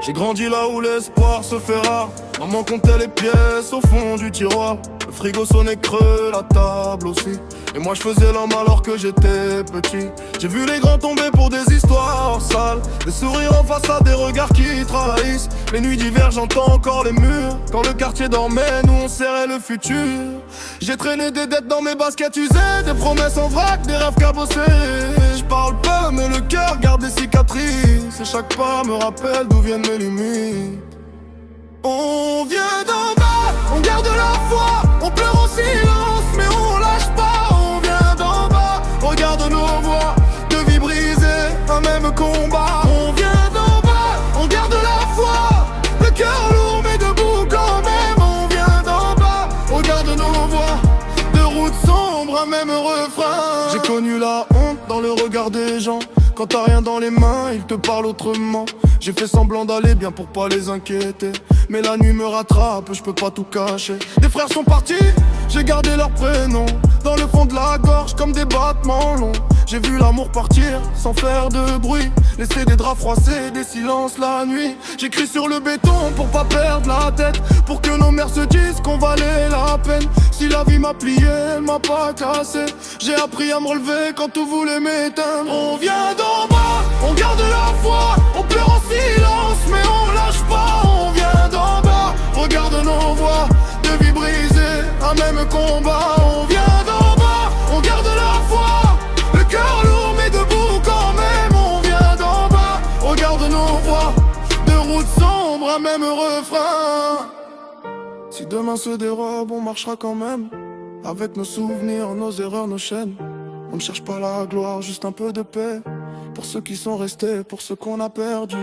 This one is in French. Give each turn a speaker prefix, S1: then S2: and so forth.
S1: J'ai grandi là où l'espoir se fait rare. Maman comptait les pièces au fond du tiroir. Le frigo sonnait creux, la table aussi. Et moi je faisais l'homme alors que j'étais petit. J'ai vu les grands tomber pour des histoires sales, des sourires en façade, des regards qui trahissent. Les nuits d'hiver j'entends encore les murs. Quand le quartier dormait, nous on serrait le futur. J'ai traîné des dettes dans mes baskets usées, des promesses en vrac, des rêves cabossés. Je parle peu mais le cœur garde des cicatrices. Et chaque pas me rappelle d'où viennent mes limites. On vient d'en bas, on garde la foi. On pleure en silence mais on lâche pas. On vient d'en bas, regarde nos voix de vie brisée, un même combat. On vient d'en bas, on garde la foi. Le cœur lourd mais debout quand même. On vient d'en bas, regarde nos voix de route sombre, un même refrain. J'ai connu la honte dans le regard des gens. Quand t'as rien dans les mains, ils te parlent autrement. J'ai fait semblant d'aller bien pour pas les inquiéter, mais la nuit me rattrape, je peux pas tout cacher. Des frères sont partis, j'ai gardé leur prénom dans le fond de la gorge comme des battements longs. J'ai vu l'amour partir sans faire de bruit, laisser des draps froissés, des silences la nuit. J'écris sur le béton pour pas perdre la tête, pour que nos mères se disent qu'on valait la peine. Si la vie m'a plié, elle m'a pas cassé. J'ai appris à me relever quand tout voulait m'éteindre. On vient d'en bas, on garde la foi. On pleure en silence mais on lâche pas. On vient d'en bas, regarde nos voix de vie brisée, un même combat. On vient d'en bas, on garde la foi. Le cœur lourd mais debout quand même. On vient d'en bas, regarde nos voix de route sombre, un même refrain. Si demain se dérobe, on marchera quand même, avec nos souvenirs, nos erreurs, nos chaînes. On ne cherche pas la gloire, juste un peu de paix, pour ceux qui sont restés, pour ceux qu'on a perdus.